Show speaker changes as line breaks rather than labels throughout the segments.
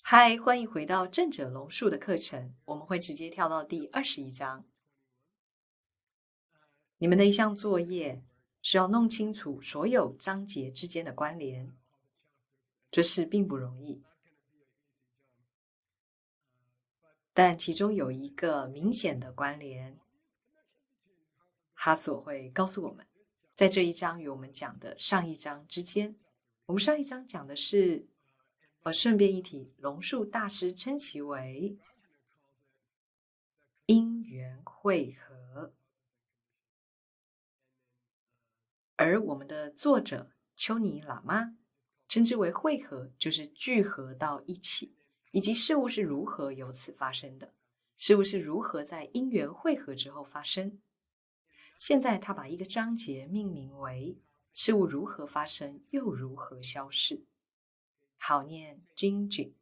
嗨，欢迎回到正者龙树的课程，我们会直接跳到第21章。你们的一项作业是要弄清楚所有章节之间的关联，这事并不容易，但其中有一个明显的关联，哈索会告诉我们，在这一章与我们讲的上一章之间，我们上一章讲的是，顺便一提，龙树大师称其为因缘汇合。而我们的作者丘尼喇嘛称之为汇合，就是聚合到一起，以及事物是如何由此发生的，事物是如何在因缘汇合之后发生。现在他把一个章节命名为事物如何发生又如何消逝，好念金句。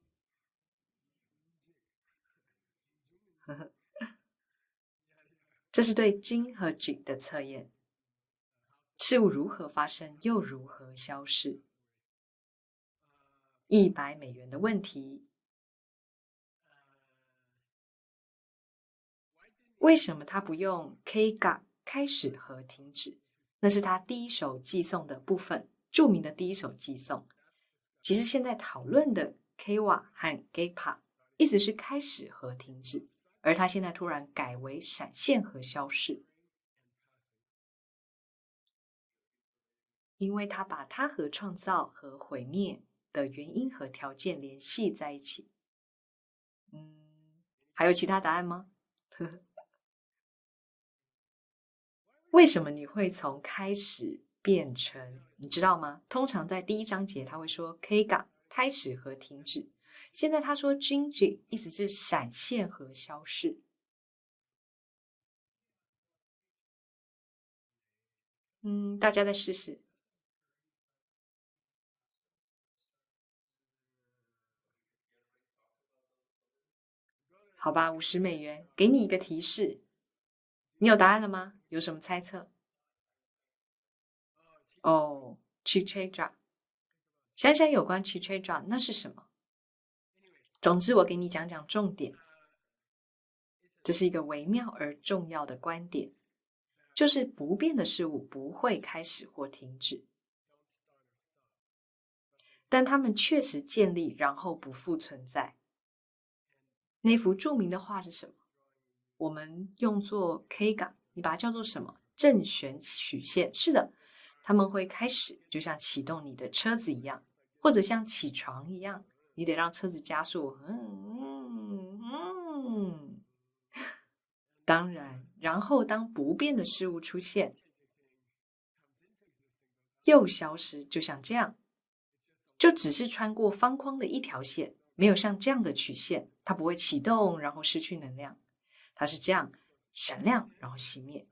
这是对金和举的测验，事物如何发生又如何消逝。$100的问题，为什么他不用 K-GA 开始和停止？那是他第一首寄送的部分，著名的第一首寄送。其实现在讨论的 KWA 和 GEPA 意思是开始和停止，而他现在突然改为闪现和消逝，因为他把它和创造和毁灭的原因和条件联系在一起。还有其他答案吗？为什么你会从开始变成，你知道吗？通常在第一章节他会说 KGA 开始和停止，现在他说 Jinji 意思是闪现和消逝。大家再试试。好吧，$50，给你一个提示，你有答案了吗？有什么猜测？哦，Chichedra，想想有关 Chichedra 那是什么？总之，我给你讲讲重点。这是一个微妙而重要的观点，就是不变的事物不会开始或停止，但它们确实建立，然后不复存在。那幅著名的画是什么？我们用作 K 港，你把它叫做什么？正弦曲线。是的，它们会开始，就像启动你的车子一样，或者像起床一样，你得让车子加速。当然，然后当不变的事物出现，又消失，就像这样，就只是穿过方框的一条线，没有像这样的曲线，它不会启动，然后失去能量，它是这样闪亮，然后熄灭。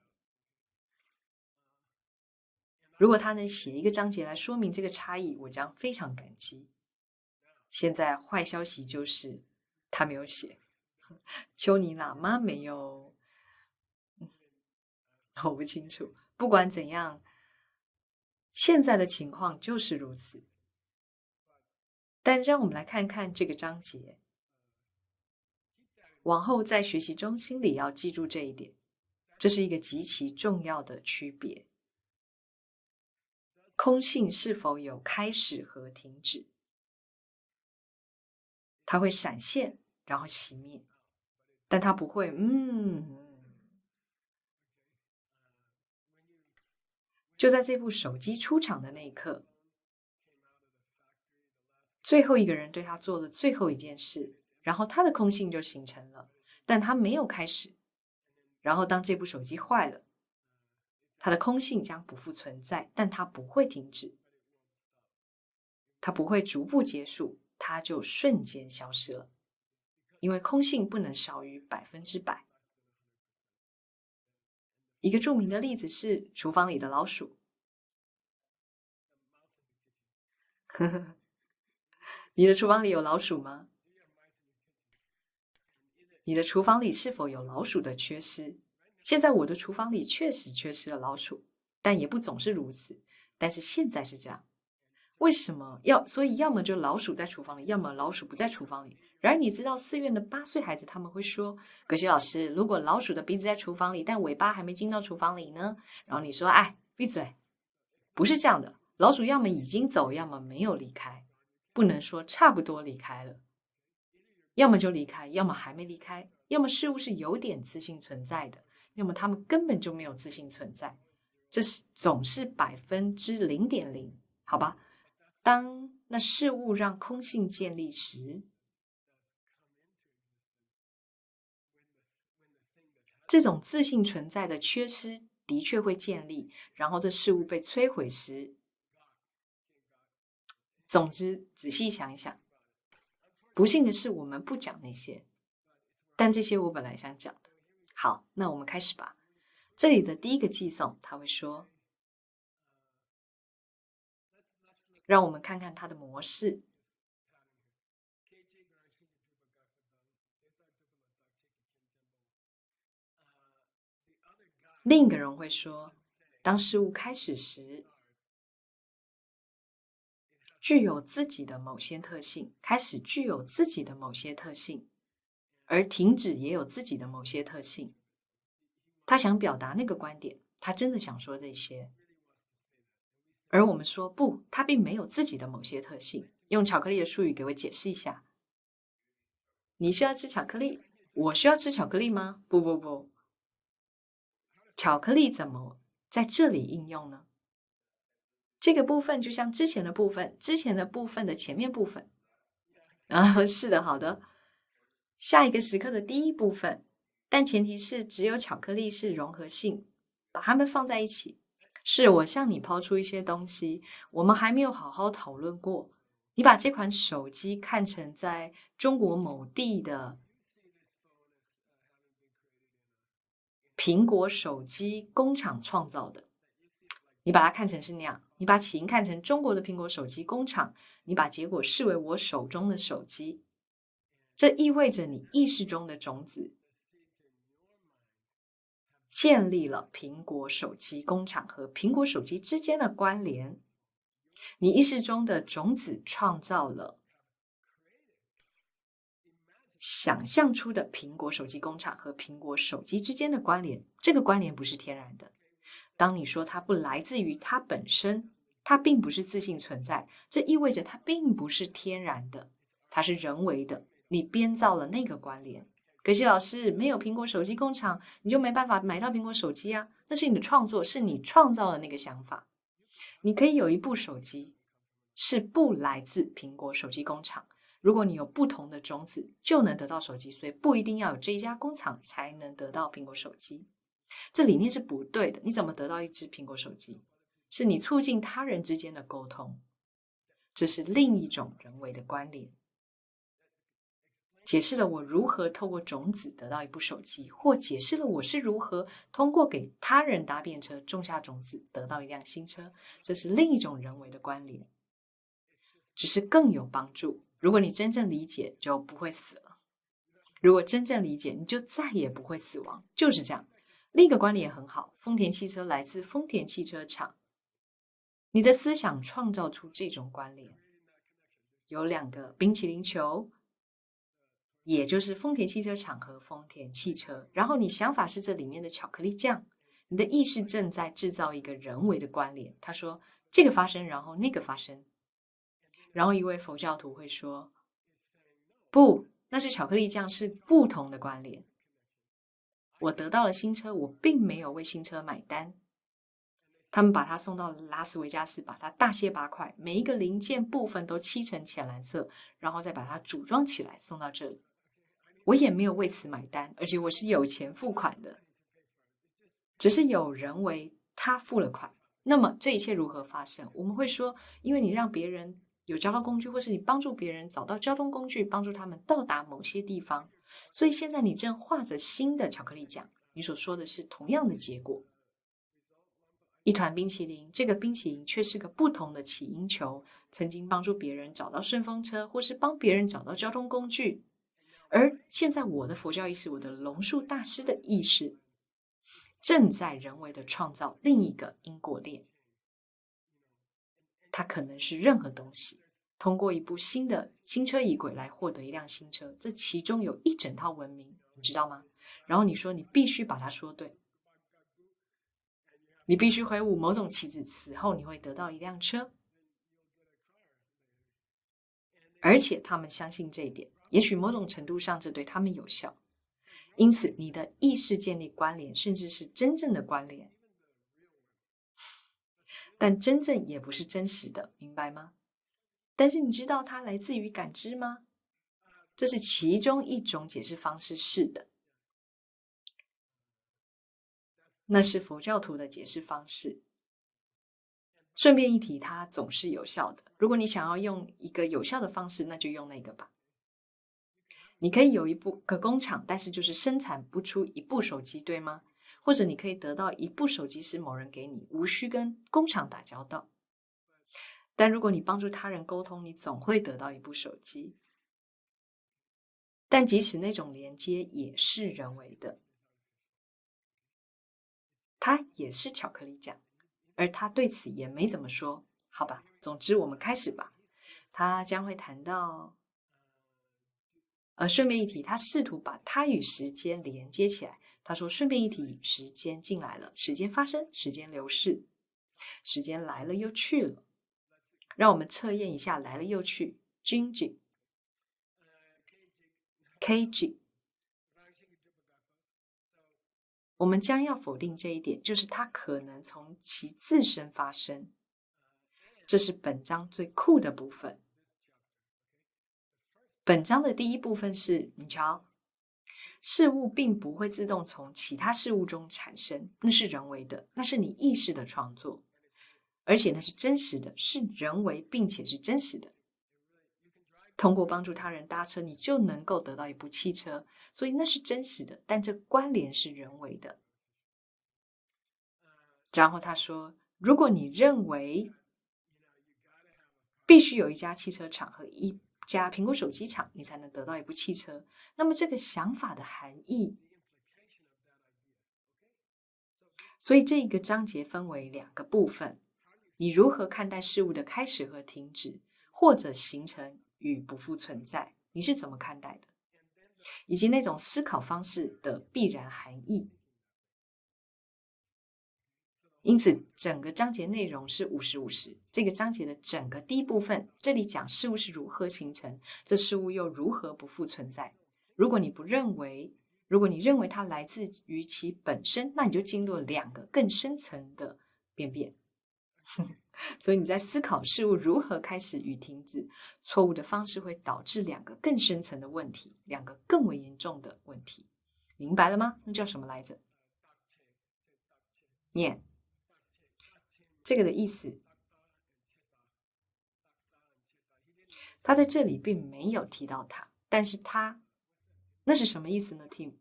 如果他能写一个章节来说明这个差异，我将非常感激。现在坏消息就是他没有写，丘尼喇嘛没有，我不清楚。不管怎样，现在的情况就是如此。但让我们来看看这个章节，往后在学习中心里要记住这一点，这是一个极其重要的区别。空性是否有开始和停止？它会闪现，然后熄灭，但它不会就在这部手机出厂的那一刻，最后一个人对他做了最后一件事，然后他的空性就形成了，但他没有开始。然后当这部手机坏了，它的空性将不复存在，但它不会停止，它不会逐步结束，它就瞬间消失了，因为空性不能少于100%。一个著名的例子是厨房里的老鼠。你的厨房里有老鼠吗？你的厨房里是否有老鼠的缺失？现在我的厨房里确实缺失了老鼠，但也不总是如此。但是现在是这样，为什么所以要么就老鼠在厨房里，要么老鼠不在厨房里。然而你知道4院的8岁孩子他们会说，可惜老师，如果老鼠的鼻子在厨房里，但尾巴还没进到厨房里呢？然后你说，哎，闭嘴，不是这样的，老鼠要么已经走，要么没有离开，不能说差不多离开了，要么就离开，要么还没离开，要么事物是有点自性存在的，要么他们根本就没有自性存在，这是总是0.0%，好吧？当那事物让空性建立时，这种自性存在的缺失的确会建立，然后这事物被摧毁时，总之仔细想一想，不幸的是我们不讲那些，但这些我本来想讲的。好，那我们开始吧。这里的第一个寄送他会说，让我们看看它的模式。另一个人会说，当事物开始时，具有自己的某些特性，开始具有自己的某些特性，而停止也有自己的某些特性。他想表达那个观点，他真的想说这些。而我们说不，他并没有自己的某些特性。用巧克力的术语给我解释一下。你需要吃巧克力？我需要吃巧克力吗？不不不，巧克力怎么在这里应用呢？这个部分就像之前的部分，之前的部分的前面部分。是的，好的。下一个时刻的第一部分，但前提是只有巧克力是融合性，把它们放在一起。是我向你抛出一些东西，我们还没有好好讨论过。你把这款手机看成在中国某地的苹果手机工厂创造的，你把它看成是那样，你把起因看成中国的苹果手机工厂，你把结果视为我手中的手机，这意味着你意识中的种子建立了苹果手机工厂和苹果手机之间的关联。你意识中的种子创造了想象出的苹果手机工厂和苹果手机之间的关联，这个关联不是天然的。当你说它不来自于它本身，它并不是自性存在，这意味着它并不是天然的，它是人为的，你编造了那个关联。可惜老师，没有苹果手机工厂，你就没办法买到苹果手机啊，那是你的创作，是你创造了那个想法。你可以有一部手机是不来自苹果手机工厂，如果你有不同的种子，就能得到手机，所以不一定要有这一家工厂才能得到苹果手机。这理念是不对的。你怎么得到一只苹果手机？是你促进他人之间的沟通，这是另一种人为的关联。解释了我如何透过种子得到一部手机，或解释了我是如何通过给他人搭便车种下种子得到一辆新车，这是另一种人为的关联，只是更有帮助。如果你真正理解，就不会死了。如果真正理解，你就再也不会死亡，就是这样。另一个观点也很好，丰田汽车来自丰田汽车厂。你的思想创造出这种关联，有2个冰淇淋球，也就是丰田汽车厂和丰田汽车。然后你想法是这里面的巧克力酱，你的意识正在制造一个人为的关联。他说这个发生，然后那个发生。然后一位佛教徒会说，不，那是巧克力酱，是不同的关联。我得到了新车，我并没有为新车买单。他们把它送到拉斯维加斯，把它大卸8块，每一个零件部分都漆成浅蓝色，然后再把它组装起来送到这里。我也没有为此买单，而且我是有钱付款的，只是有人为他付了款。那么这一切如何发生？我们会说，因为你让别人有交通工具，或是你帮助别人找到交通工具，帮助他们到达某些地方，所以现在你正画着新的巧克力酱，你所说的是同样的结果。一团冰淇淋，这个冰淇淋却是个不同的起因球，曾经帮助别人找到顺风车，或是帮别人找到交通工具。而现在我的佛教意识，我的龙树大师的意识，正在人为的创造另一个因果链。它可能是任何东西。通过一部新的新车仪轨来获得一辆新车，这其中有一整套文明，你知道吗？然后你说你必须把它说对，你必须挥舞某种旗子，此后你会得到一辆车。而且他们相信这一点，也许某种程度上这对他们有效。因此，你的意识建立关联，甚至是真正的关联，但真正也不是真实的，明白吗？但是你知道它来自于感知吗？这是其中一种解释方式，是的。那是佛教徒的解释方式。顺便一提，它总是有效的。如果你想要用一个有效的方式，那就用那个吧。你可以有个工厂，但是就是生产不出一部手机，对吗？或者你可以得到一部手机是某人给你，无需跟工厂打交道。但如果你帮助他人沟通，你总会得到一部手机。但即使那种连接也是人为的，它也是巧克力酱，而他对此也没怎么说。好吧，总之我们开始吧。他将会谈到顺便一提，他试图把它与时间连接起来。他说：“顺便一提，时间进来了，时间发生，时间流逝，时间来了又去了。让我们测验一下来了又去。Gingy KG， 我们将要否定这一点，就是它可能从其自身发生。这是本章最酷的部分。本章的第一部分是，你瞧。”事物并不会自动从其他事物中产生，那是人为的，那是你意识的创作，而且那是真实的，是人为并且是真实的。通过帮助他人搭车，你就能够得到一部汽车，所以那是真实的，但这关联是人为的。然后他说，如果你认为必须有一家汽车厂和一家苹果手机厂，你才能得到一部汽车，那么这个想法的含义，所以这一个章节分为两个部分：你如何看待事物的开始和停止，或者形成与不复存在？你是怎么看待的？以及那种思考方式的必然含义。因此，整个章节内容是50-50。这个章节的整个第一部分，这里讲事物是如何形成，这事物又如何不复存在。如果你认为它来自于其本身，那你就进入了两个更深层的辨别。所以你在思考事物如何开始与停止，错误的方式会导致两个更深层的问题，两个更为严重的问题。明白了吗？那叫什么来着？念这个的意思，他在这里并没有提到它，但是那是什么意思呢 ，Tim？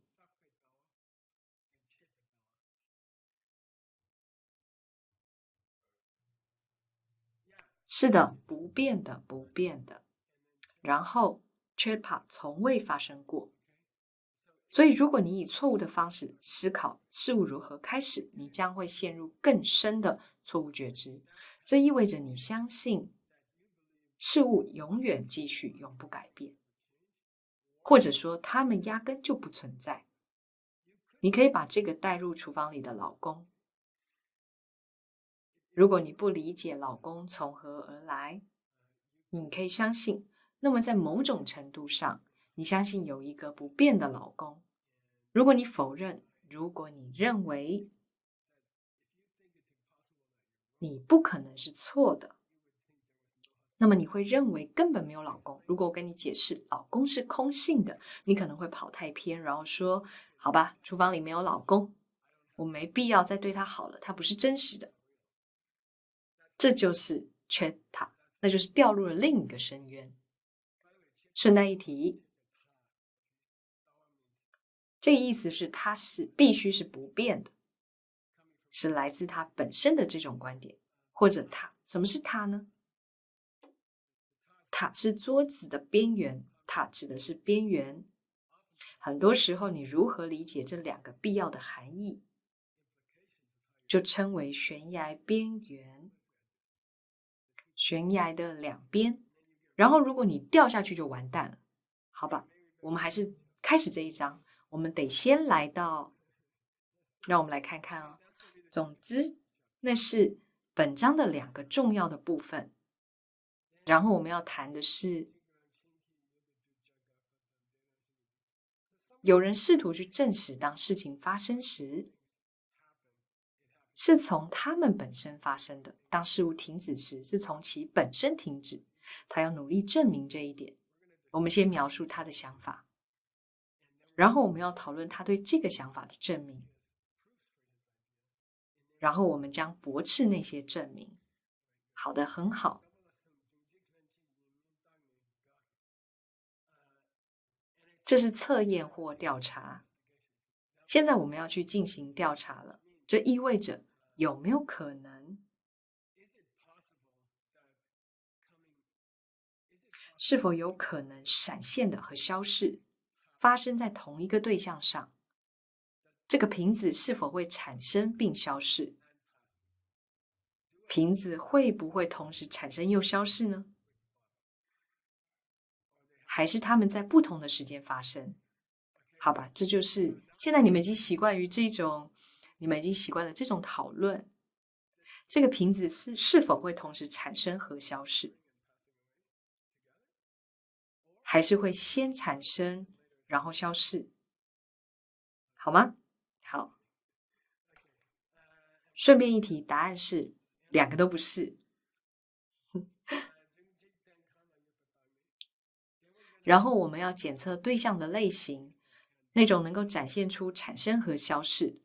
是的，不变的，不变的。然后 Chepa 从未发生过。所以，如果你以错误的方式思考事物如何开始，你将会陷入更深的错误觉知。这意味着你相信事物永远继续，永不改变，或者说它们压根就不存在。你可以把这个带入厨房里的老公。如果你不理解老公从何而来，你可以相信，那么在某种程度上，你相信有一个不变的老公。如果你否认，如果你认为你不可能是错的，那么你会认为根本没有老公。如果我跟你解释老公是空性的，你可能会跑太偏，然后说好吧，厨房里没有老公，我没必要再对他好了，他不是真实的。这就是 Cheta， 那就是掉入了另一个深渊。顺带一提，这个意思是它必须是不变的，是来自它本身的这种观点，或者它。什么是它呢？它是桌子的边缘，它指的是边缘。很多时候，你如何理解这两个必要的含义，就称为悬崖边缘。悬崖的两边，然后如果你掉下去就完蛋了。好吧，我们还是开始这一章，我们得先来到，让我们来看看哦。总之，那是本章的2个重要的部分。然后我们要谈的是，有人试图去证实，当事情发生时，是从他们本身发生的；当事物停止时，是从其本身停止。他要努力证明这一点。我们先描述他的想法，然后我们要讨论他对这个想法的证明，然后我们将驳斥那些证明。好的，很好。这是测验或调查。现在我们要去进行调查了，这意味着有没有可能，是否有可能闪现的和消逝发生在同一个对象上？这个瓶子是否会产生并消逝？瓶子会不会同时产生又消逝呢？还是它们在不同的时间发生？好吧，这就是现在你们已经习惯于这种，你们已经习惯了这种讨论。这个瓶子是否会同时产生和消逝？还是会先产生，然后消逝？好吗？好。顺便一提，答案是2个都不是。然后我们要检测对象的类型，那种能够展现出产生和消逝。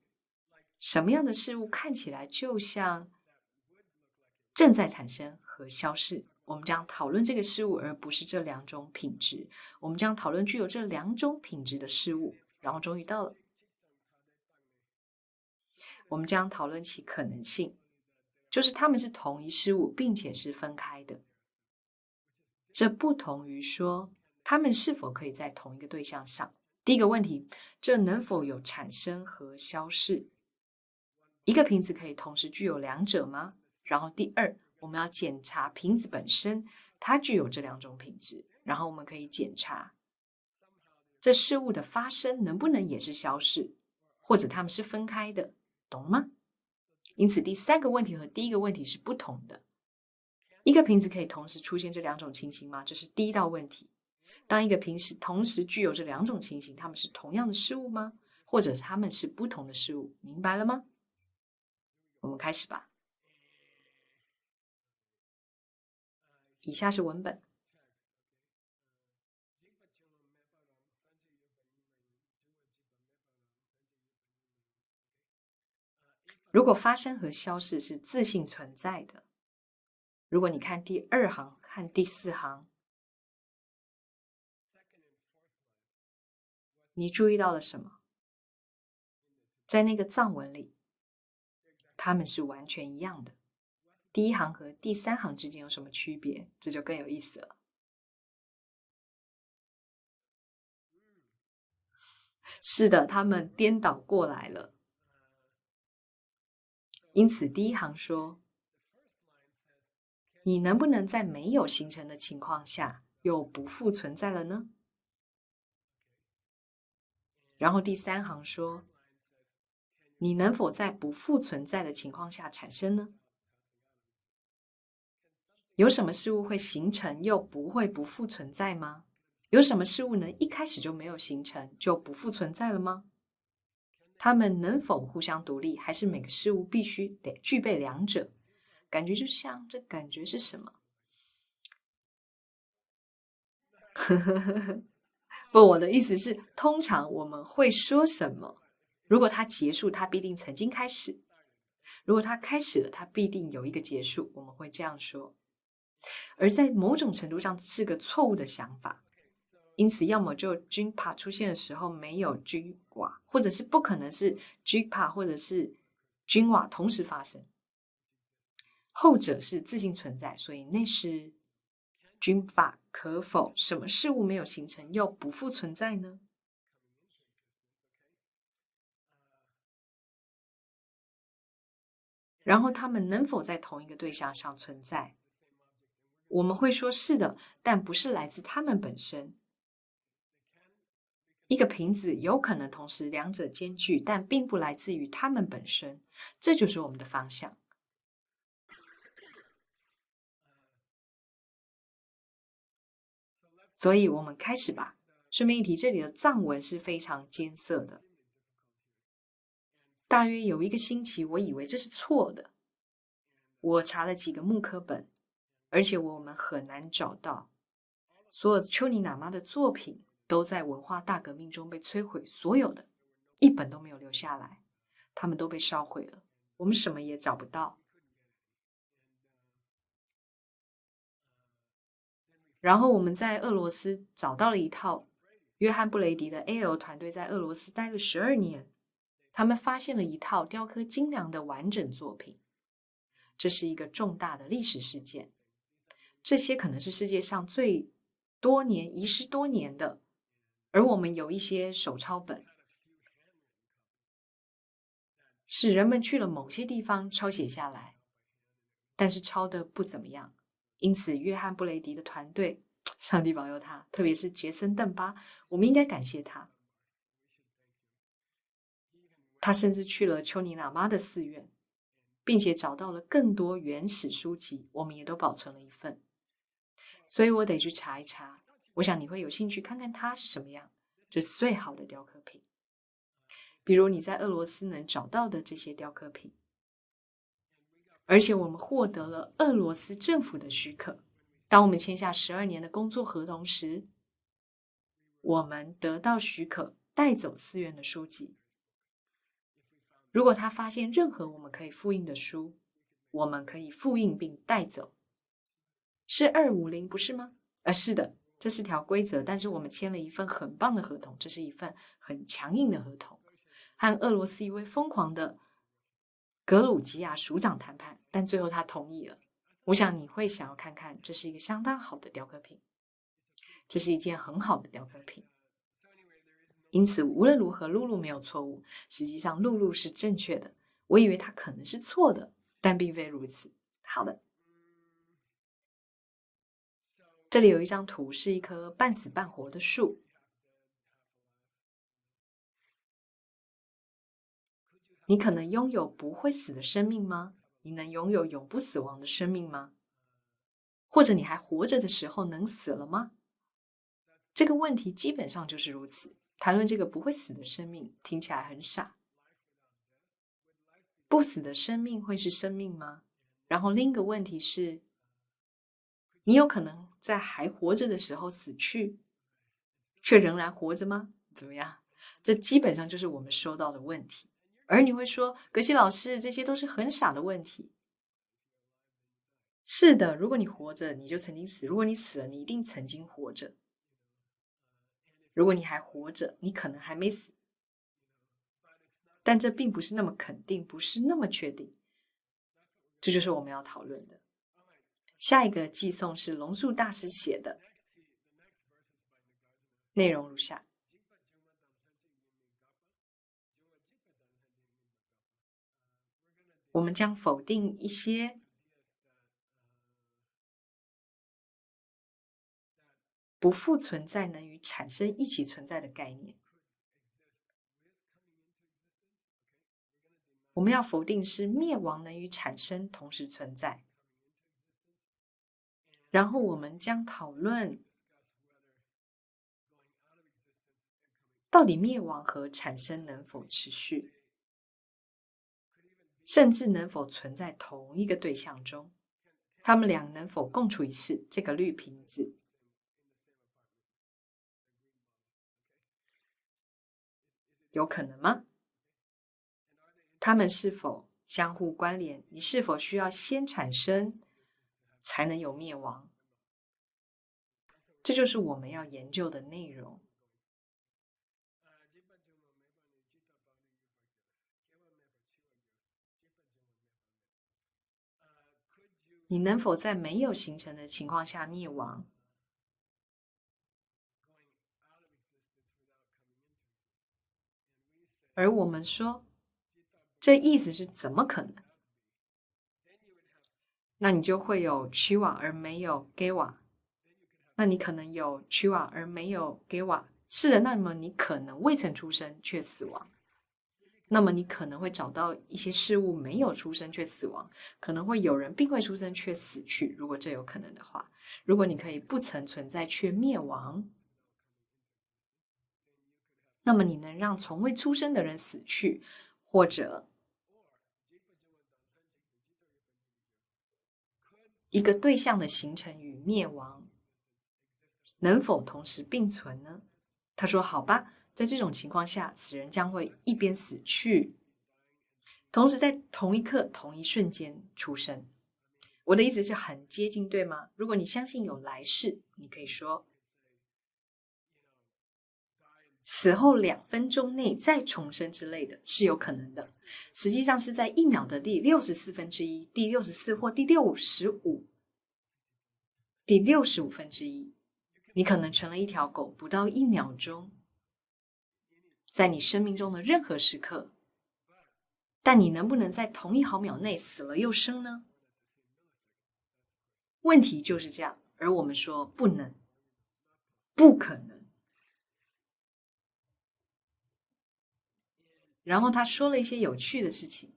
什么样的事物看起来就像正在产生和消逝？我们将讨论这个事物，而不是这2种品质。我们将讨论具有这2种品质的事物。然后终于到了，我们将讨论其可能性，就是它们是同一事物，并且是分开的。这不同于说它们是否可以在同一个对象上。第一个问题，这能否有产生和消逝？一个瓶子可以同时具有2者吗？然后第二，我们要检查瓶子本身，它具有这2种品质。然后我们可以检查这事物的发生能不能也是消逝，或者它们是分开的，懂吗？因此，第3个问题和第一个问题是不同的。一个瓶子可以同时出现这2种情形吗？这是第一道问题。当一个瓶子同时具有这2种情形，它们是同样的事物吗？或者它们是不同的事物？明白了吗？我们开始吧。以下是文本。如果发生和消逝是自性存在的，如果你看第2行和第4行，你注意到了什么？在那个藏文里，它们是完全一样的。第1行和第3行之间有什么区别？这就更有意思了。是的，它们颠倒过来了。因此，第1行说：“你能不能在没有形成的情况下又不复存在了呢？”然后第3行说：“你能否在不复存在的情况下产生呢？”有什么事物会形成又不会不复存在吗？有什么事物能一开始就没有形成就不复存在了吗？它们能否互相独立，还是每个事物必须得具备2者？感觉就像这感觉是什么？不，我的意思是，通常我们会说什么？如果它结束，它必定曾经开始；如果它开始了，它必定有一个结束。我们会这样说，而在某种程度上是个错误的想法。因此，要么就 Jingpa 出现的时候没有 Jingwa， 或者是不可能是 Jingpa 或者是 Jingwa 同时发生。后者是自性存在，所以那是 Jingpa 可否？什么事物没有形成又不复存在呢？然后它们能否在同一个对象上存在？我们会说是的，但不是来自他们本身。一个瓶子有可能同时两者兼具，但并不来自于它们本身。这就是我们的方向。所以我们开始吧。顺便一提，这里的藏文是非常艰涩的。大约有1个星期，我以为这是错的。我查了几个木刻本，而且我们很难找到。所有丘尼喇嘛的作品都在文化大革命中被摧毁，所有的一本都没有留下来，他们都被烧毁了。我们什么也找不到。然后我们在俄罗斯找到了一套约翰布雷迪的 AL 团队在俄罗斯待了12年，他们发现了一套雕刻精良的完整作品。这是一个重大的历史事件。这些可能是世界上最多年遗失多年的，而我们有一些手抄本，是人们去了某些地方抄写下来，但是抄的不怎么样。因此，约翰布雷迪的团队，上帝保佑他，特别是杰森·邓巴，我们应该感谢他。他甚至去了丘尼喇嘛的寺院，并且找到了更多原始书籍，我们也都保存了一份。所以我得去查一查。我想你会有兴趣看看它是什么样。这是最好的雕刻品，比如你在俄罗斯能找到的这些雕刻品。而且我们获得了俄罗斯政府的许可。当我们签下12年的工作合同时，我们得到许可带走寺院的书籍。如果他发现任何我们可以复印的书，我们可以复印并带走。是250，不是吗？是的，这是条规则，但是我们签了一份很棒的合同，这是一份很强硬的合同，和俄罗斯一位疯狂的格鲁吉亚署长谈判，但最后他同意了。我想你会想要看看，这是一个相当好的雕刻品，这是一件很好的雕刻品。因此，无论如何，露露没有错误。实际上，露露是正确的。我以为她可能是错的，但并非如此。好的，这里有一张图，是一棵半死半活的树。你可能拥有不会死的生命吗？你能拥有永不死亡的生命吗？或者你还活着的时候能死了吗？这个问题基本上就是如此。谈论这个不会死的生命，听起来很傻。不死的生命会是生命吗？然后另一个问题是，你有可能在还活着的时候死去，却仍然活着吗？怎么样？这基本上就是我们收到的问题。而你会说，格西老师，这些都是很傻的问题。是的，如果你活着，你就曾经死；如果你死了，你一定曾经活着。如果你还活着，你可能还没死。但这并不是那么肯定，不是那么确定。这就是我们要讨论的。下一个寄送是龙树大师写的，内容如下：我们将否定一些不复存在能与产生一起存在的概念。我们要否定是灭亡能与产生同时存在。然后我们将讨论到底灭亡和产生能否持续，甚至能否存在同一个对象中，他们俩能否共处一室？这个绿瓶子有可能吗？他们是否相互关联？你是否需要先产生才能有灭亡？这就是我们要研究的内容。你能否在没有形成的情况下灭亡？而我们说，这意思是怎么可能？那你就会有취와而没有개와。那你可能有취와而没有개와。是的，那么你可能未曾出生却死亡。那么你可能会找到一些事物没有出生却死亡，可能会有人并未出生却死去，如果这有可能的话。如果你可以不曾存在却灭亡，那么你能让从未出生的人死去，或者一个对象的形成与灭亡能否同时并存呢？他说好吧，在这种情况下，此人将会一边死去，同时在同一刻同一瞬间出生。我的意思是很接近，对吗？如果你相信有来世，你可以说死后2分钟内再重生之类的，是有可能的。实际上是在1秒的第64分之一、第64或第65、第65分之一，你可能成了一条狗，不到1秒钟，在你生命中的任何时刻。但你能不能在同一毫秒内死了又生呢？问题就是这样，而我们说不能，不可能。然后他说了一些有趣的事情。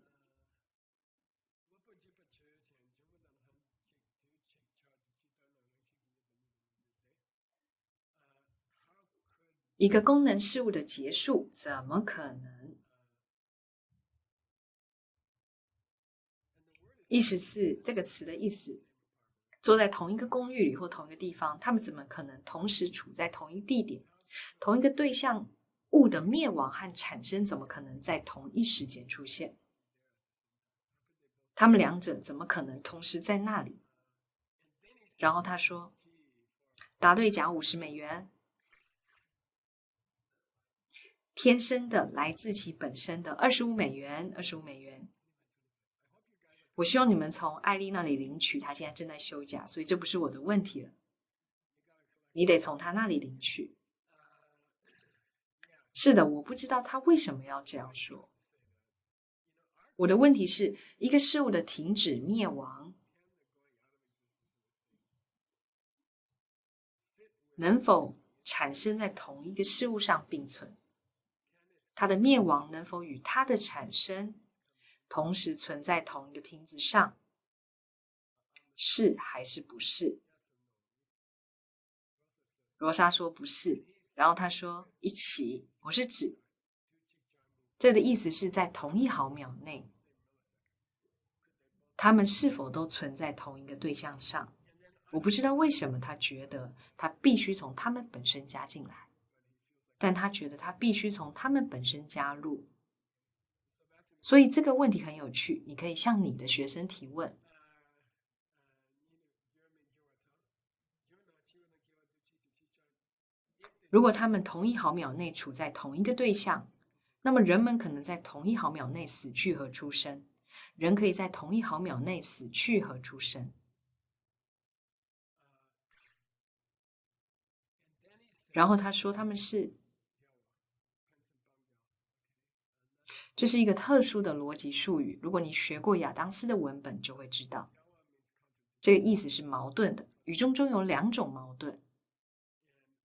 一个功能事物的结束怎么可能？意思是这个词的意思，坐在同一个公寓里或同一个地方，他们怎么可能同时处在同一地点？同一个对象物的灭亡和产生怎么可能在同一时间出现？他们两者怎么可能同时在那里？然后他说，答对奖$50，天生的来自其本身的$25，$25。我希望你们从艾丽那里领取，她现在正在休假，所以这不是我的问题了。你得从她那里领取。是的，我不知道她为什么要这样说。我的问题是一个事物的停止灭亡，能否产生在同一个事物上并存？它的灭亡能否与它的产生同时存在同一个瓶子上？是还是不是？罗莎说不是，然后他说一起，我是指这的意思是在同一毫秒内，他们是否都存在同一个对象上？我不知道为什么他觉得他必须从他们本身加进来，但他觉得他必须从他们本身加入。所以这个问题很有趣，你可以向你的学生提问。如果他们同一毫秒内处在同一个对象，那么人们可能在同一毫秒内死去和出生。人可以在同一毫秒内死去和出生。然后他说他们是，这是一个特殊的逻辑术语，如果你学过亚当斯的文本就会知道，这个意思是矛盾的。语中有2种矛盾，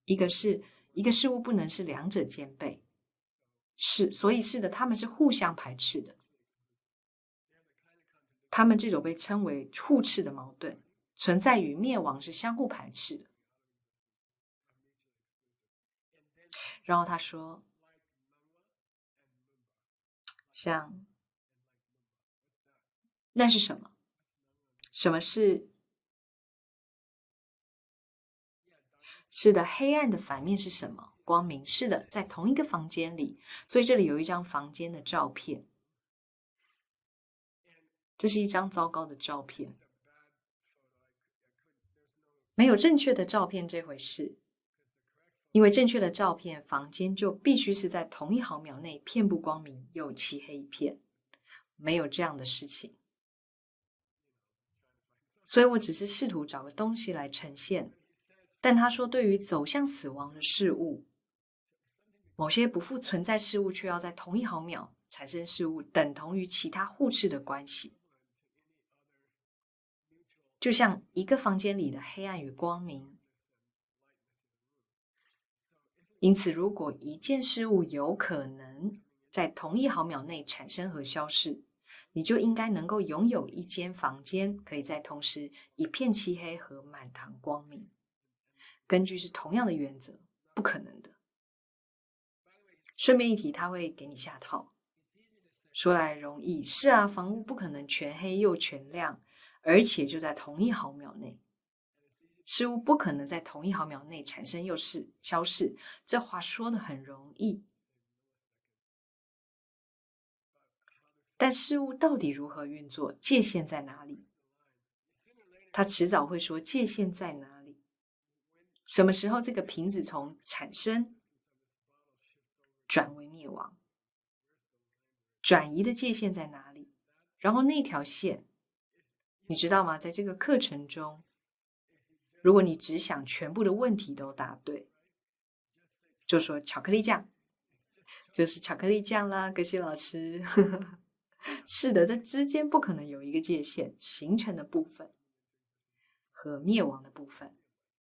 一个是一个事物不能是两者兼备，所以是的，他们是互相排斥的。他们这种被称为互斥的矛盾，存在与灭亡是相互排斥的。然后他说，像那是什么？什么是？是的，黑暗的反面是什么？光明。是的，在同一个房间里，所以这里有一张房间的照片。这是一张糟糕的照片，没有正确的照片这回事。因为正确的照片，房间就必须是在同一毫秒内遍布光明又漆黑一片，没有这样的事情。所以我只是试图找个东西来呈现。但他说，对于走向死亡的事物，某些不复存在事物却要在同一毫秒产生事物，等同于其他互斥的关系。就像一个房间里的黑暗与光明。因此，如果一件事物有可能在同一毫秒内产生和消逝，你就应该能够拥有一间房间，可以在同时一片漆黑和满堂光明。根据是同样的原则，不可能的。顺便一提，他会给你下套。说来容易，是啊，房屋不可能全黑又全亮，而且就在同一毫秒内。事物不可能在同一毫秒内产生又消逝，这话说得很容易。但事物到底如何运作，界限在哪里？他迟早会说界限在哪里。什么时候这个瓶子从产生转为灭亡？转移的界限在哪里？然后那条线，你知道吗？在这个课程中，如果你只想全部的问题都答对，就说巧克力酱，就是巧克力酱啦，格西老师。是的，这之间不可能有一个界限，形成的部分和灭亡的部分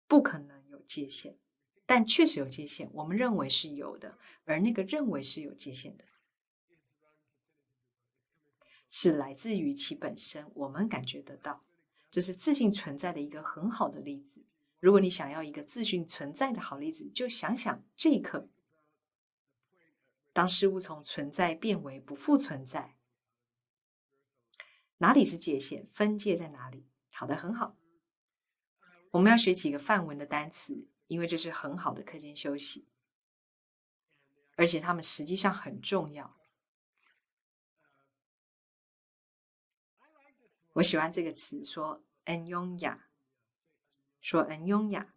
不可能有界限，但确实有界限，我们认为是有的，而那个认为是有界限的，是来自于其本身，我们感觉得到，这是自性存在的一个很好的例子。如果你想要一个自性存在的好例子，就想想这一刻，当事物从存在变为不复存在，哪里是界限？分界在哪里？好的，很好。我们要学几个范文的单词，因为这是很好的课间休息，而且它们实际上很重要。我喜欢这个词，说恩雍雅，说恩雍雅，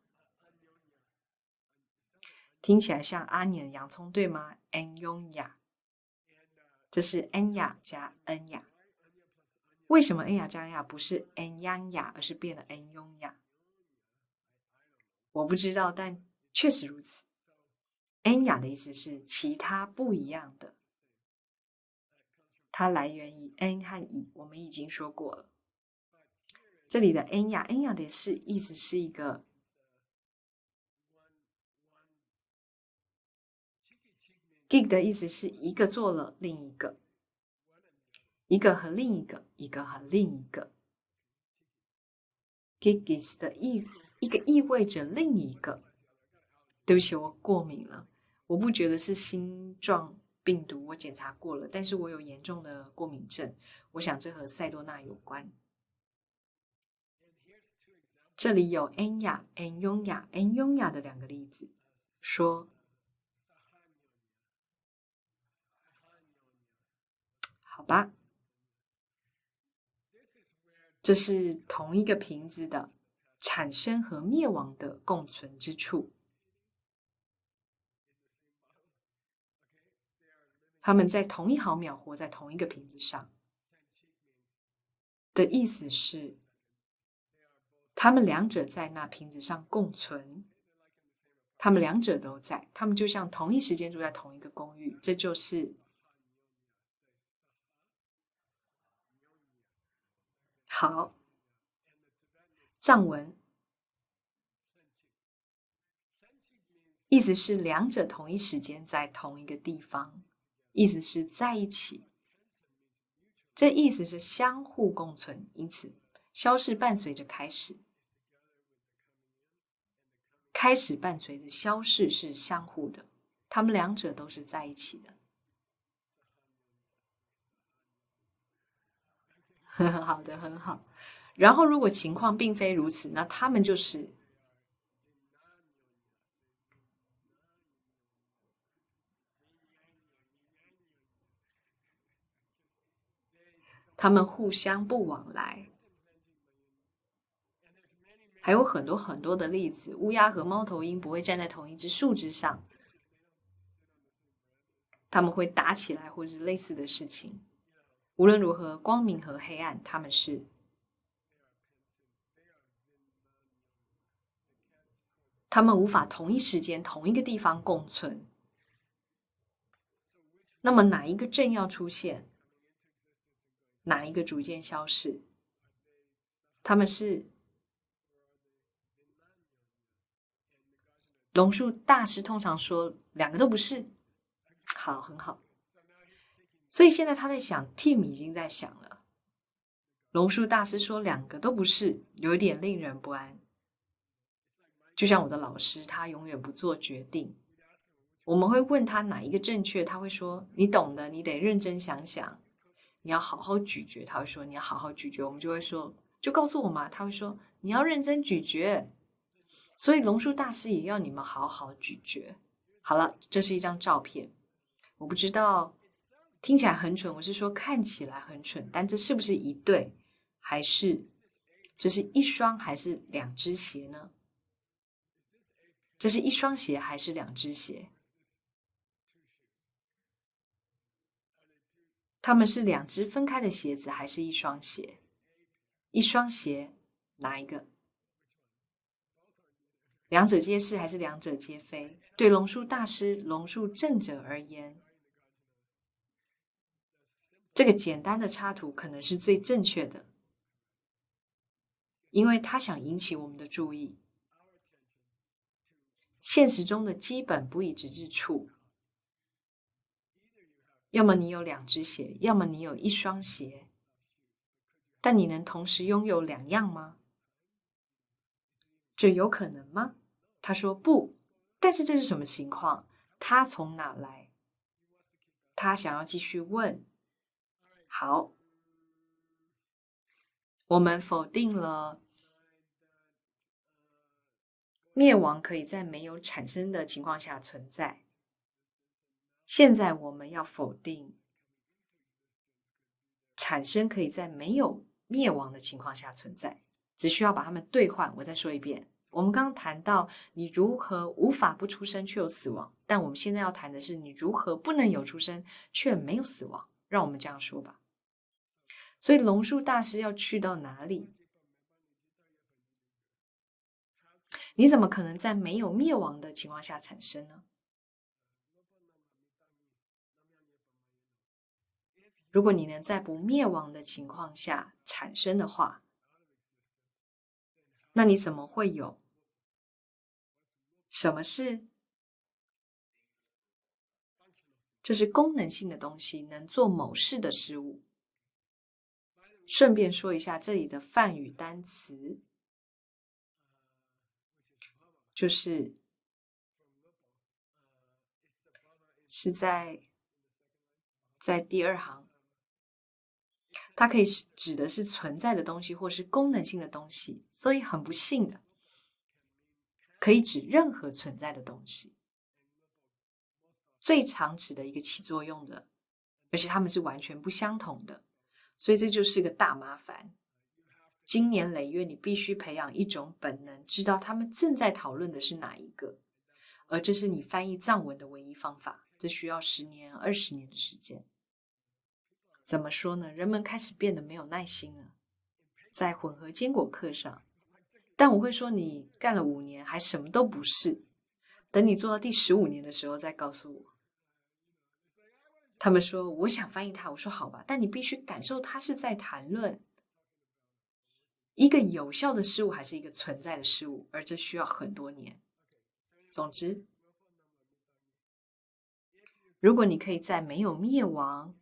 听起来像阿年洋葱，对吗？恩雍雅，这是恩雅加恩雅。为什么恩雅加恩雅不是恩央雅，而是变了恩雍雅？我不知道，但确实如此。恩雅的意思是其他不一样的，它来源于恩和以，我们已经说过了。这里的恩雅，恩雅的意思是一个，gig 的意思是一个做了另一个，一个和另一个，一个和另一个。gigis 的一个意味着另一个。对不起，我过敏了，我不觉得是心状病毒，我检查过了，但是我有严重的过敏症，我想这和塞多纳有关。这里有恩雅、恩雍雅、恩雍雅的两个例子，说好吧，这是同一个瓶子的产生和灭亡的共存之处。他们在同一毫秒活在同一个瓶子上的意思是，他们两者在那瓶子上共存，他们两者都在，他们就像同一时间住在同一个公寓，这就是好。藏文意思是两者同一时间在同一个地方，意思是在一起，这意思是相互共存，因此消逝伴随着开始，开始伴随着消逝是相互的，他们两者都是在一起的。好的，很好。然后如果情况并非如此，那他们就是他们互相不往来。还有很多很多的例子，乌鸦和猫头鹰不会站在同一只树枝上，他们会打起来或是类似的事情。无论如何，光明和黑暗，他们是他们无法同一时间、同一个地方共存。那么哪一个正要出现？哪一个逐渐消逝？他们是龙树大师通常说两个都不是。好，很好。所以现在他在想 ，Tim 已经在想了。龙树大师说两个都不是，有点令人不安。就像我的老师，他永远不做决定。我们会问他哪一个正确，他会说：“你懂的，你得认真想想，你要好好咀嚼。”他会说：“你要好好咀嚼。”我们就会说：“就告诉我嘛。”他会说：“你要认真咀嚼。”所以龙树大师也要你们好好咀嚼。好了，这是一张照片，我不知道听起来很蠢，我是说看起来很蠢，但这是不是一对，还是这是一双，还是两只鞋呢？这是一双鞋还是两只鞋？它们是两只分开的鞋子，还是一双鞋？一双鞋，哪一个？两者皆是还是两者皆非？对龙树大师、龙树正者而言，这个简单的插图可能是最正确的，因为他想引起我们的注意。现实中的基本不一致之处，要么你有两只鞋，要么你有一双鞋，但你能同时拥有两样吗？这有可能吗？他说不，但是这是什么情况？他从哪来？他想要继续问。好，我们否定了灭亡可以在没有产生的情况下存在。现在我们要否定产生可以在没有灭亡的情况下存在，只需要把它们兑换。我再说一遍，我们刚刚谈到你如何无法不出生却有死亡，但我们现在要谈的是你如何不能有出生却没有死亡。让我们这样说吧。所以龙树大师要去到哪里？你怎么可能在没有灭亡的情况下产生呢？如果你能在不灭亡的情况下产生的话，那你怎么会有？什么是？这是功能性的东西，能做某事的事物。顺便说一下，这里的梵语单词是在第二行，它可以指的是存在的东西，或是功能性的东西，所以很不幸的，可以指任何存在的东西。最常指的一个起作用的，而且它们是完全不相同的，所以这就是个大麻烦。经年累月，你必须培养一种本能，知道他们正在讨论的是哪一个，而这是你翻译藏文的唯一方法。这需要10年、20年的时间。怎么说呢？人们开始变得没有耐心了，在混合坚果课上。但我会说，你干了5年还什么都不是，等你做到第15年的时候再告诉我。他们说我想翻译它，我说好吧，但你必须感受它是在谈论一个有效的事物还是一个存在的事物，而这需要很多年。总之，如果你可以在没有灭亡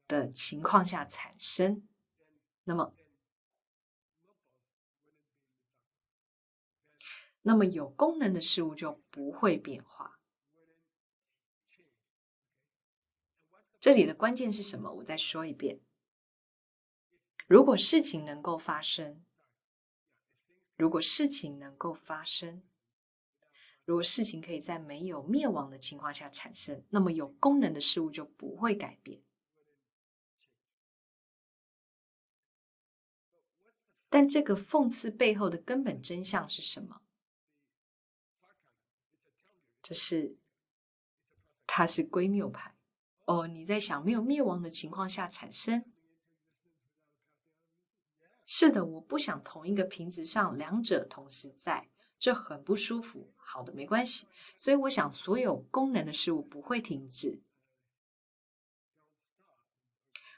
的情况下产生，那么有功能的事物就不会变化。这里的关键是什么？我再说一遍。如果事情能够发生，如果事情可以在没有灭亡的情况下产生，那么有功能的事物就不会改变。但这个讽刺背后的根本真相是什么？它是归谬派。哦，你在想没有灭亡的情况下产生？是的，我不想同一个瓶子上两者同时在，这很不舒服。好的，没关系。所以我想所有功能的事物不会停止，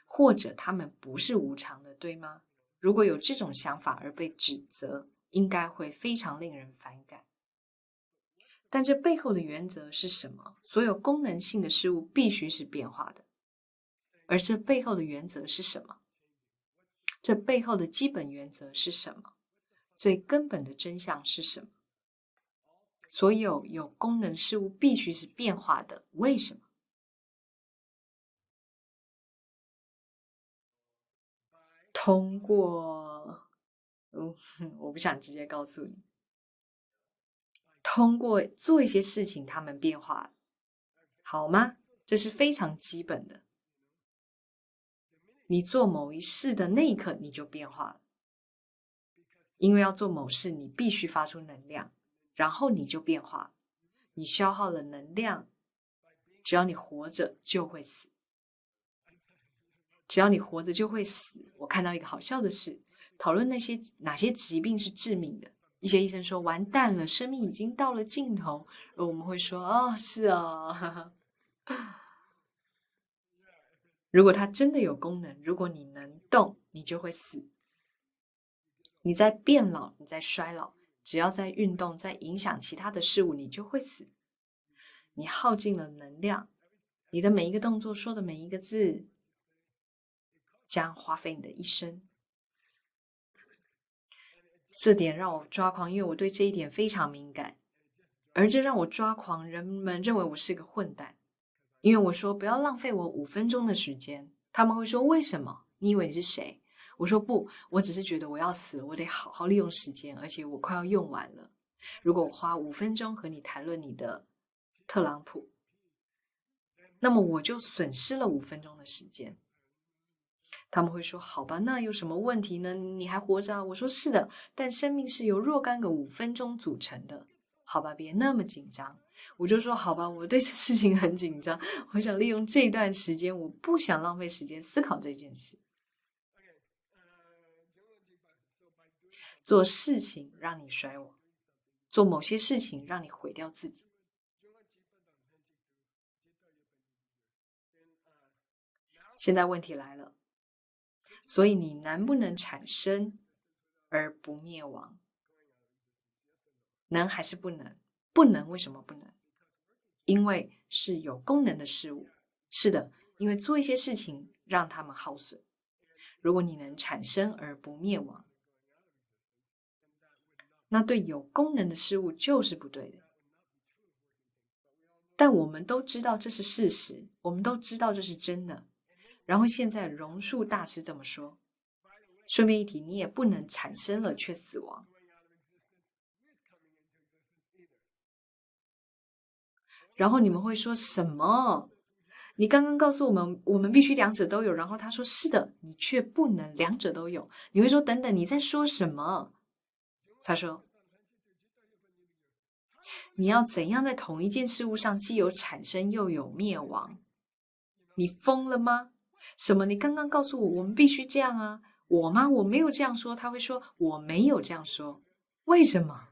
或者它们不是无常的，对吗？如果有这种想法而被指责，应该会非常令人反感。但这背后的原则是什么？所有功能性的事物必须是变化的。而这背后的原则是什么？这背后的基本原则是什么？最根本的真相是什么？所有有功能事物必须是变化的，为什么？通过，我不想直接告诉你。通过做一些事情，它们变化了，好吗？这是非常基本的。你做某一事的那一刻，你就变化了，因为要做某事，你必须发出能量，然后你就变化了。你消耗了能量，只要你活着就会死，只要你活着就会死。我看到一个好笑的事，讨论哪些疾病是致命的。一些医生说完蛋了，生命已经到了尽头，而我们会说哦，是啊。如果它真的有功能，如果你能动，你就会死。你在变老，你在衰老，只要在运动，在影响其他的事物，你就会死。你耗尽了能量，你的每一个动作，说的每一个字，将花费你的一生。这点让我抓狂，因为我对这一点非常敏感，而这让我抓狂。人们认为我是个混蛋，因为我说不要浪费我5分钟的时间。他们会说为什么？你以为你是谁？我说不，我只是觉得我要死了，我得好好利用时间，而且我快要用完了。如果我花5分钟和你谈论你的特朗普，那么我就损失了5分钟的时间。他们会说好吧，那有什么问题呢？你还活着啊？我说是的，但生命是由若干个5分钟组成的。好吧，别那么紧张。我就说好吧，我对这事情很紧张，我想利用这段时间，我不想浪费时间思考这件事。做事情让你衰亡，做某些事情让你毁掉自己。现在问题来了，所以你能不能产生而不灭亡？能还是不能？不能，为什么不能？因为是有功能的事物。是的，因为做一些事情让它们耗损。如果你能产生而不灭亡，那对有功能的事物就是不对的。但我们都知道这是事实，我们都知道这是真的。然后现在榕树大师这么说。顺便一提，你也不能产生了却死亡。然后你们会说什么？你刚刚告诉我们，我们必须两者都有。然后他说是的，你却不能两者都有。你会说等等，你在说什么？他说你要怎样在同一件事物上既有产生又有灭亡？你疯了吗？什么？你刚刚告诉我，我们必须这样啊？我吗？我没有这样说。他会说我没有这样说。为什么？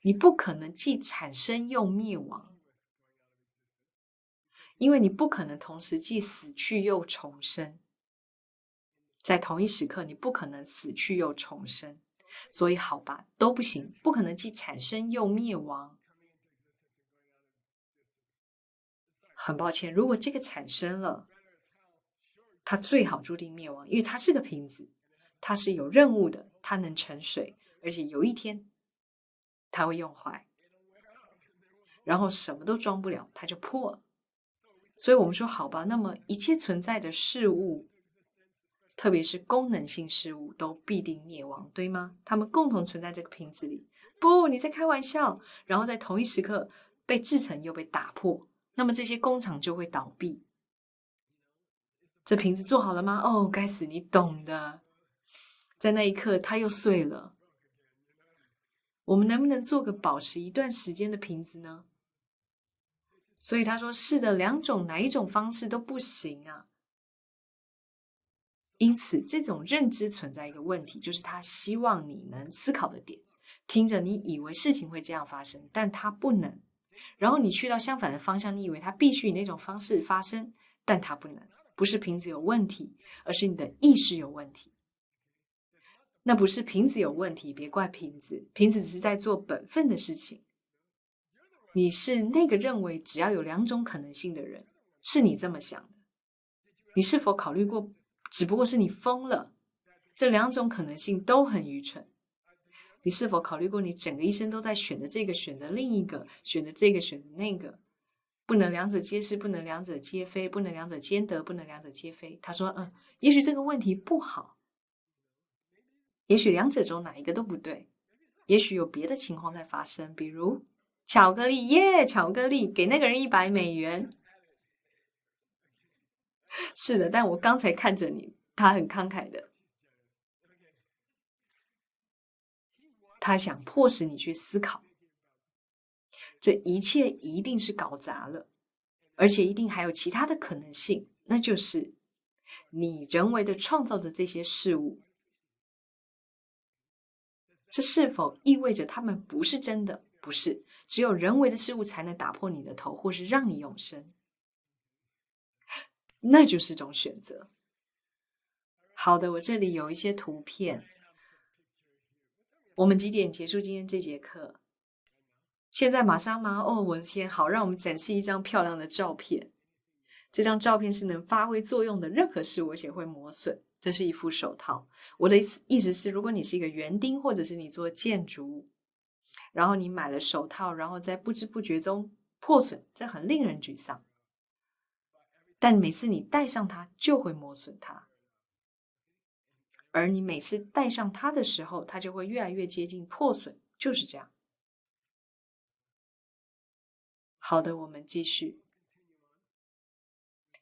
你不可能既产生又灭亡，因为你不可能同时既死去又重生。在同一时刻，你不可能死去又重生。所以好吧，都不行，不可能既产生又灭亡。很抱歉，如果这个产生了，它最好注定灭亡，因为它是个瓶子，它是有任务的，它能盛水，而且有一天它会用坏，然后什么都装不了，它就破了。所以我们说好吧，那么一切存在的事物，特别是功能性事物，都必定灭亡，对吗？它们共同存在这个瓶子里。不，你在开玩笑。然后在同一时刻被制成又被打破，那么这些工厂就会倒闭。这瓶子做好了吗？哦，该死，你懂的。在那一刻，它又碎了。我们能不能做个保持一段时间的瓶子呢？所以他说是的，两种哪一种方式都不行啊。因此，这种认知存在一个问题，就是他希望你能思考的点。听着，你以为事情会这样发生，但它不能。然后你去到相反的方向，你以为它必须以那种方式发生，但它不能。不是瓶子有问题，而是你的意识有问题。那不是瓶子有问题，别怪瓶子，瓶子只是在做本分的事情。你是那个认为只要有2种可能性的人，是你这么想的。你是否考虑过，只不过是你疯了？这2种可能性都很愚蠢。你是否考虑过，你整个一生都在选择这个，选择另一个，选择这个，选择那个，不能两者皆是，不能两者皆非，不能两者兼得，不能两者皆非。他说，也许这个问题不好，也许2者中哪一个都不对，也许有别的情况在发生，比如巧克力耶，巧克力，给那个人$100。是的，但我刚才看着你，他很慷慨的，他想迫使你去思考，这一切一定是搞砸了，而且一定还有其他的可能性，那就是你人为的创造的这些事物，这是否意味着它们不是真的？不是，只有人为的事物才能打破你的头，或是让你永生，那就是种选择。好的，我这里有一些图片。我们几点结束今天这节课？现在马上吗？哦，我的天，好，让我们展示一张漂亮的照片。这张照片是能发挥作用的任何事物，而且会磨损。这是一副手套。我的意思是，如果你是一个园丁，或者是你做建筑物，然后你买了手套，然后在不知不觉中破损，这很令人沮丧。但每次你戴上它，就会磨损它。而你每次戴上它的时候，它就会越来越接近破损，就是这样。好的，我们继续。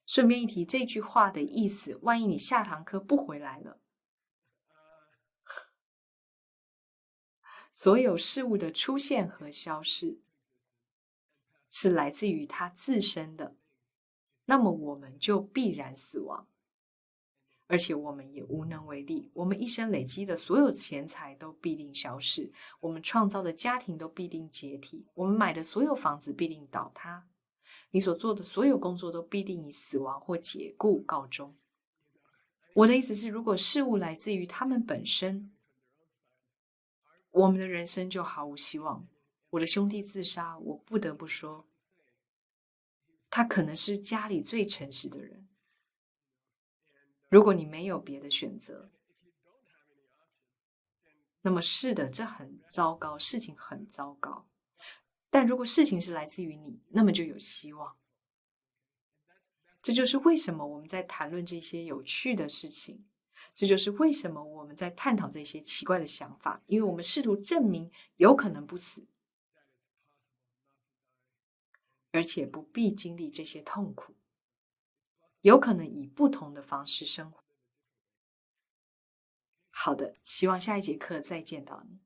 顺便一提，这句话的意思，万一你下堂课不回来了，所有事物的出现和消逝是来自于它自身的，那么我们就必然死亡，而且我们也无能为力。我们一生累积的所有钱财都必定消逝，我们创造的家庭都必定解体，我们买的所有房子必定倒塌，你所做的所有工作都必定以死亡或解雇告终。我的意思是，如果事物来自于他们本身，我们的人生就毫无希望。我的兄弟自杀，我不得不说，他可能是家里最诚实的人。如果你没有别的选择，那么是的，这很糟糕，事情很糟糕。但如果事情是来自于你，那么就有希望。这就是为什么我们在谈论这些有趣的事情，这就是为什么我们在探讨这些奇怪的想法，因为我们试图证明有可能不死，而且不必经历这些痛苦，有可能以不同的方式生活。好的，希望下一节课再见到你。